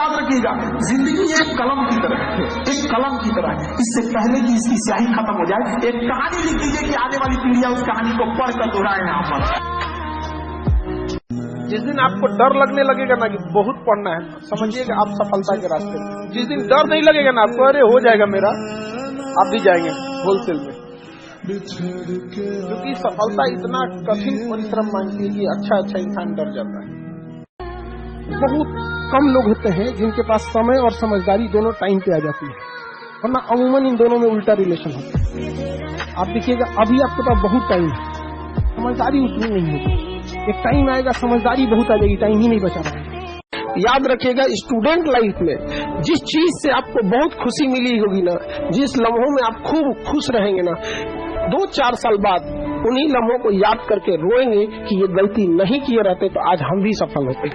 याद रखिएगा, जिंदगी एक कलम की तरह है, एक कलम की तरह है। इससे पहले कि इसकी स्याही खत्म हो जाए, एक कहानी लिख दीजिए कि आने वाली पीढ़ियां उस कहानी को पढ़कर दोहराए यहाँ पर। जिस दिन आपको डर लगने लगेगा ना कि बहुत पढ़ना है, समझिएगा आप सफलता के रास्ते में। जिस दिन डर नहीं लगेगा ना आपको, अरे हो जाएगा मेरा, आप भी जाएंगे होलसेल में। क्योंकि सफलता इतना कठिन परिश्रम मांगती है कि अच्छा इंसान डर जाता है। बहुत कम लोग होते हैं जिनके पास समय और समझदारी दोनों टाइम पे आ जाती है, वरना अमूमन इन दोनों में उल्टा रिलेशन होता है। आप देखिएगा अभी आपके पास बहुत टाइम है, समझदारी उतनी नहीं होगी। एक टाइम आएगा समझदारी बहुत आ जाएगी, टाइम ही नहीं बचा रहा है। याद रखिएगा, स्टूडेंट लाइफ में जिस चीज से आपको बहुत खुशी मिली होगी ना, जिस लम्हों में आप खूब खुश रहेंगे ना, 2-4 साल बाद उन्हीं लम्हों को याद करके रोएंगे कि ये गलती नहीं किए रहते तो आज हम भी सफल होते।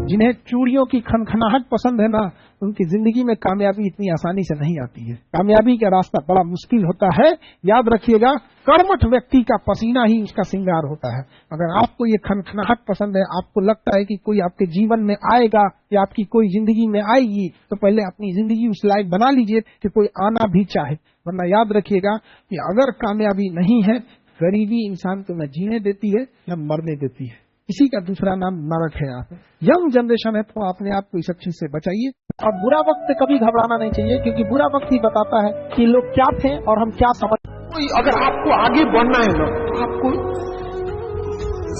जिन्हें चूड़ियों की खनखनाहट पसंद है ना, उनकी जिंदगी में कामयाबी इतनी आसानी से नहीं आती है। कामयाबी का रास्ता बड़ा मुश्किल होता है। याद रखिएगा, कर्मठ व्यक्ति का पसीना ही उसका श्रृंगार होता है। अगर आपको ये खनखनाहट पसंद है, आपको लगता है कि कोई आपके जीवन में आएगा या आपकी कोई जिंदगी में आएगी, तो पहले अपनी जिंदगी उस लायक बना लीजिए कि कोई आना भी चाहे। वरना याद रखिएगा कि अगर कामयाबी नहीं है, गरीबी इंसान को न जीने देती है न मरने देती है। इसी का दूसरा नाम नरक है। आप यंग जनरेशन है तो अपने आप को इस चीज से बचाइए। और बुरा वक्त से कभी घबराना नहीं चाहिए, क्योंकि बुरा वक्त ही बताता है कि लोग क्या थे और हम क्या समझ। अगर आपको आगे बढ़ना है ना, तो आपको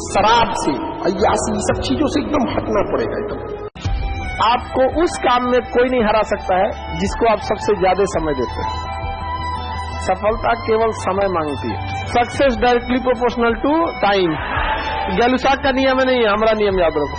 शराब से, अय्यासी, सब चीजों से एकदम हटना पड़ेगा। एकदम आपको उस काम में कोई नहीं हरा सकता है जिसको आप सबसे ज्यादा समय देते हैं। सफलता केवल समय मांगती है। Success directly proportional to time. Gay Lussac का नियम नहीं है, हमारा नियम याद रखो।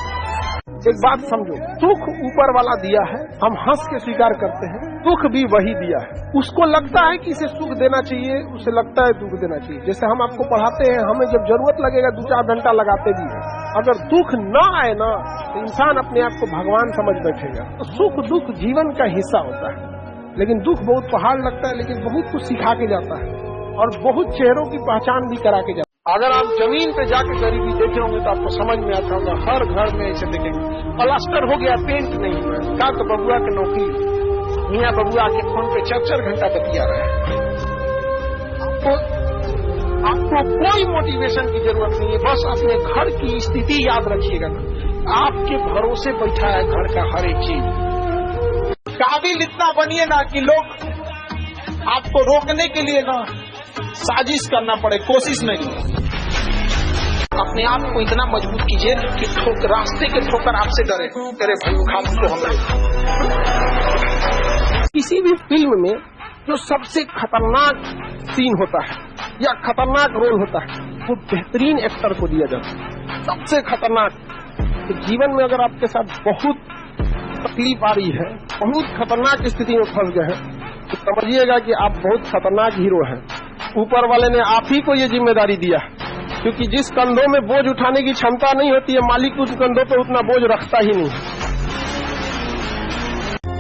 एक बात समझो, सुख ऊपर वाला दिया है, हम हंस के स्वीकार करते हैं। दुख भी वही दिया है। उसको लगता है कि इसे सुख देना चाहिए, उसे लगता है दुख देना चाहिए। जैसे हम आपको पढ़ाते हैं, हमें जब जरूरत लगेगा 2-4 घंटा लगाते भी हैं। अगर दुख न आए ना, तो इंसान अपने आप को भगवान समझ बैठेगा। तो सुख दुख जीवन का हिस्सा होता है, लेकिन दुख बहुत पहाड़ लगता है, लेकिन बहुत कुछ सिखा के जाता है और बहुत चेहरों की पहचान भी करा के जाता है। अगर आप जमीन पे जाके गरीबी देखे होंगे तो आपको समझ में आता होगा। हर घर में ऐसे देखेंगे, प्लास्टर हो गया, पेंट नहीं हुआ। क्या तो बबुआ की नौकरी, मियाँ बबुआ के फोन पे 4-4 घंटा बतिया रहे हैं। आपको कोई मोटिवेशन की जरूरत नहीं है, बस अपने घर की स्थिति याद रखिएगा ना। आपके भरोसे बैठा है घर का हर एक चीज। काबिल इतना बनिए ना कि लोग आपको रोकने के लिए ना साजिश करना पड़े, कोशिश नहीं। अपने आप को इतना मजबूत कीजिए कि रास्ते के ठोकर आपसे डरे, तेरे भाई उठा तो हमरे। किसी भी फिल्म में जो सबसे खतरनाक सीन होता है या खतरनाक रोल होता है, वो बेहतरीन एक्टर को दिया जाता है। सबसे खतरनाक। तो जीवन में अगर आपके साथ बहुत तकलीफ आ रही है, बहुत खतरनाक स्थिति में फंस गए हैं, तो समझिएगा कि आप बहुत खतरनाक हीरो हैं। ऊपर वाले ने आप ही को ये जिम्मेदारी दिया, क्योंकि जिस कंधों में बोझ उठाने की क्षमता नहीं होती है, मालिक उस कंधों पे उतना बोझ रखता ही नहीं।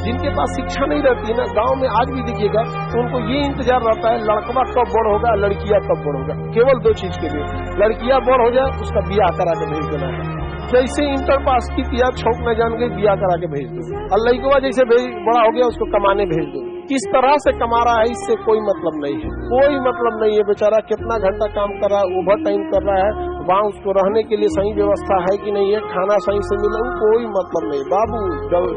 जिनके पास शिक्षा नहीं रहती है ना, गांव में आज भी देखिएगा, तो उनको ये इंतजार रहता है लड़कवा कब बड़ होगा, लड़कियां कब बड़ होगा। केवल 2 चीज के लिए, लड़कियां बड़ हो जाए, उसका ब्याह करा के भेज देना है। जैसे इंटर पास की किया, छौक न जान गई, ब्याह करा के भेज दो। और लड़कवा जैसे बड़ा हो गया, उसको कमाने भेज दो। किस तरह से कमा रहा है इससे कोई मतलब नहीं है, कोई मतलब नहीं है। बेचारा कितना घंटा काम कर रहा है, ओवर टाइम कर रहा है, वहाँ उसको रहने के लिए सही व्यवस्था है कि नहीं है, खाना सही से मिले, कोई मतलब नहीं। बाबू,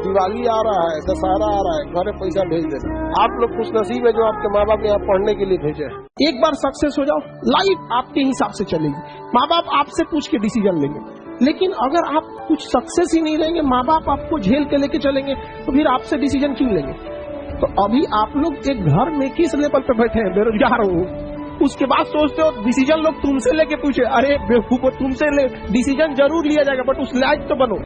दिवाली आ रहा है, दशहरा आ रहा है, घरे पैसा भेज देना। आप लोग खुश नसीब है जो आपके माँ बाप यहाँ पढ़ने के लिए भेजे। एक बार सक्सेस हो जाओ, लाइफ आपके हिसाब से चलेगी। माँ बाप आपसे पूछ के डिसीजन लेंगे, लेकिन अगर आप कुछ सक्सेस ही नहीं लेंगे, माँ बाप आपको झेल के लेके चलेंगे, तो फिर आपसे डिसीजन क्यों लेंगे। तो अभी आप लोग एक घर में किस लेवल पे बैठे हैं, बेरोजगार हो, उसके बाद सोचते हो डिसीजन लोग तुमसे लेके पूछे। अरे बेवकूफो, तुमसे डिसीजन जरूर लिया जाएगा, बट उस लायक तो बनो।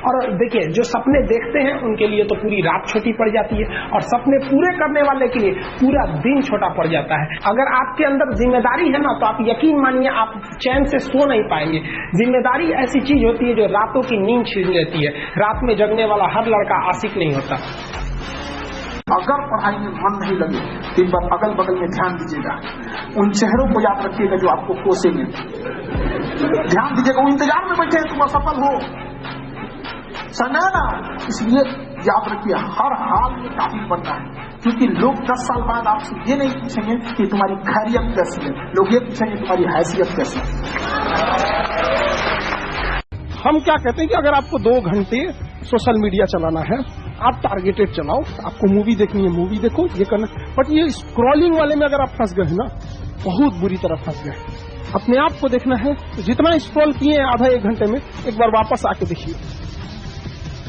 और देखिए, जो सपने देखते हैं उनके लिए तो पूरी रात छोटी पड़ जाती है, और सपने पूरे करने वाले के लिए पूरा दिन छोटा पड़ जाता है। अगर आपके अंदर जिम्मेदारी है ना, तो आप यकीन मानिए आप चैन से सो नहीं पाएंगे। जिम्मेदारी ऐसी चीज होती है जो रातों की नींद छीन लेती है। रात में जगने वाला हर लड़का आशिक नहीं होता। अगर पढ़ाई में मन नहीं लगे, तो एक बार अगल बगल में ध्यान दीजिएगा, उन चेहरों को याद रखिएगा जो आपको कोसेंगे। ध्यान दीजिएगा, वो इंतजार में बैठे हैं तुम असफल हो, समझा ना। इसलिए याद रखिए, हर हाल में काबिल बनना है, क्योंकि लोग 10 साल बाद आपसे ये नहीं पूछेंगे कि तुम्हारी खैरियत कैसी है, लोग ये पूछेंगे तुम्हारी हैसियत कैसी है। हम क्या कहते हैं कि अगर आपको 2 घंटे सोशल मीडिया चलाना है, आप टारगेटेड चलाओ, आपको मूवी देखनी है मूवी देखो, ये करना, बट ये स्क्रॉलिंग वाले में अगर आप फंस गए ना, बहुत बुरी तरह फंस गए। अपने आप को देखना है, जितना स्क्रॉल किए आधा 1 घंटे में, एक बार वापस आके देखिए,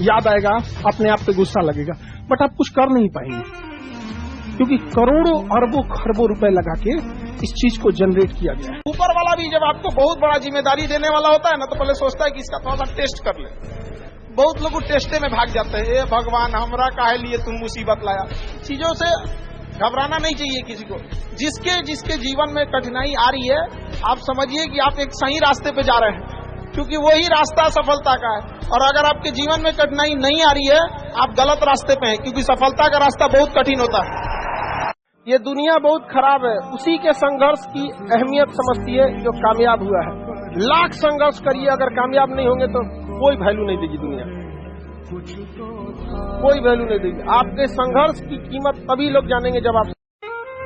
याद आएगा, अपने आप पे गुस्सा लगेगा, बट आप कुछ कर नहीं पाएंगे, क्योंकि करोड़ों अरबों खरबों रुपए लगा के इस चीज को जनरेट किया गया है। ऊपर वाला भी जब आपको बहुत बड़ा जिम्मेदारी देने वाला होता है ना, तो पहले सोचता है कि इसका थोड़ा सा टेस्ट कर ले। बहुत लोग टेस्टे में भाग जाते हैं, भगवान हमरा काहे लिए तुम मुसीबत लाया। चीजों से घबराना नहीं चाहिए किसी को। जिसके जीवन में कठिनाई आ रही है, आप समझिए कि आप एक सही रास्ते पे जा रहे हैं, क्योंकि वही रास्ता सफलता का है। और अगर आपके जीवन में कठिनाई नहीं आ रही है, आप गलत रास्ते पे हैं, क्योंकि सफलता का रास्ता बहुत कठिन होता है। ये दुनिया बहुत खराब है, उसी के संघर्ष की अहमियत समझती है जो कामयाब हुआ है। लाख संघर्ष करिए, अगर कामयाब नहीं होंगे तो कोई वैल्यू नहीं देगी दुनिया, कोई वैल्यू नहीं देगी। आपके संघर्ष की कीमत तभी लोग जानेंगे जब आप।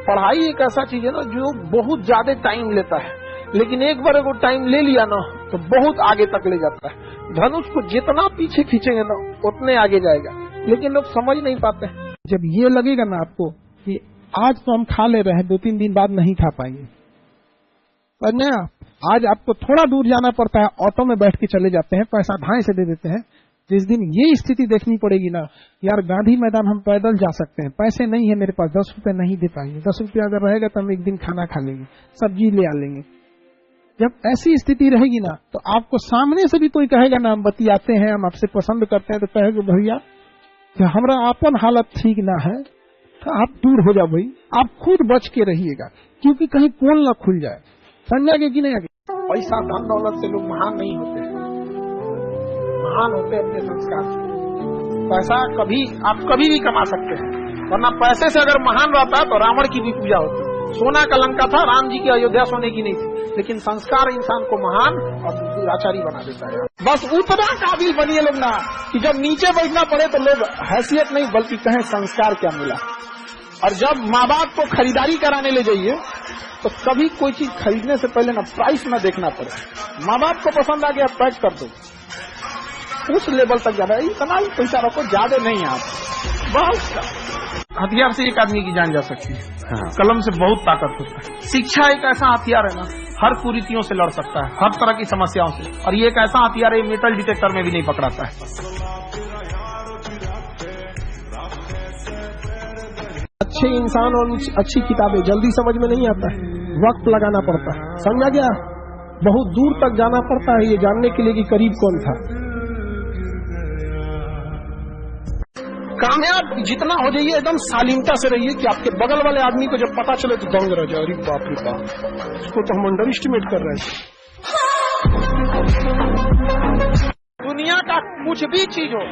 पढ़ाई एक ऐसा चीज है ना जो बहुत ज्यादा टाइम लेता है, लेकिन एक बार अगर टाइम ले लिया ना तो बहुत आगे तक ले जाता है। धनुष को जितना पीछे खींचेंगे ना उतने आगे जाएगा, लेकिन लोग समझ नहीं पाते। जब ये लगेगा ना आपको कि आज तो हम खा ले रहे हैं, 2-3 दिन बाद नहीं खा पाएंगे, पर ना आज आपको थोड़ा दूर जाना पड़ता है, ऑटो में बैठ के चले जाते हैं, पैसा भाई से दे देते हैं। जिस दिन ये स्थिति देखनी पड़ेगी ना, यार गांधी मैदान हम पैदल जा सकते हैं, पैसे नहीं है मेरे पास, 10 रुपए नहीं दे पाएंगे, 10 रुपया अगर रहेगा तो हम एक दिन खाना खा लेंगे, सब्जी ले आ लेंगे। जब ऐसी स्थिति रहेगी ना, तो आपको सामने से भी कोई कहेगा ना हम बतियाते हैं, हम आपसे पसंद करते हैं, तो कहेगा भैया कि हमारा अपन हालत ठीक ना है, तो आप दूर हो जाओ भाई, आप खुद बच के रहिएगा, क्योंकि कहीं पोल ना खुल जाए। समझ आगे कि नहीं आगे? पैसा धन दौलत से लोग महान नहीं होते, महान होते अपने संस्कार से। पैसा आप कभी भी कमा सकते हैं, वरना पैसे से अगर महान रहता तो रावण की भी पूजा होती। सोना का लंका था, राम जी की अयोध्या सोने की नहीं थी, लेकिन संस्कार इंसान को महान और दुराचारी बना देता है। बस उतना काबिल बनिए लोग ना कि जब नीचे बैठना पड़े तो लोग हैसियत नहीं बल्कि कहें संस्कार क्या मिला। और जब माँ बाप को खरीदारी कराने ले जाइए तो कभी कोई चीज खरीदने से पहले ना प्राइस ना देखना पड़े। माँ बाप को पसंद आ गया पैक कर दो, उस लेवल तक जाना, इतना ही पैसा रखो, ज्यादा नहीं आप। बस हथियार से एक आदमी की जान जा सकती है, कलम से बहुत ताकत होता है। शिक्षा एक ऐसा हथियार है ना, हर कुरीतियों से लड़ सकता है, हर तरह की समस्याओं से। और ये एक ऐसा हथियार है, मेटल डिटेक्टर में भी नहीं पकड़ाता है। अच्छे इंसान और अच्छी किताबें जल्दी समझ में नहीं आता है, वक्त लगाना पड़ता है। समझा गया? बहुत दूर तक जाना पड़ता है ये जानने के लिए कि करीब कौन था। कामयाब जितना हो जाइए एकदम शालीनता से रहिए कि आपके बगल वाले आदमी को जब पता चले तो दंग रह जाए, अरे बाप रे बाप, इसको तो हम अंडर एस्टिमेट कर रहे हैं। दुनिया का कुछ भी चीज हो,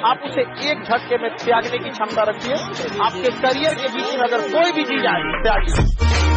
आप उसे एक झटके में त्यागने की क्षमता रखिए। आपके करियर के बीच में अगर कोई भी चीज आए त्यागिए।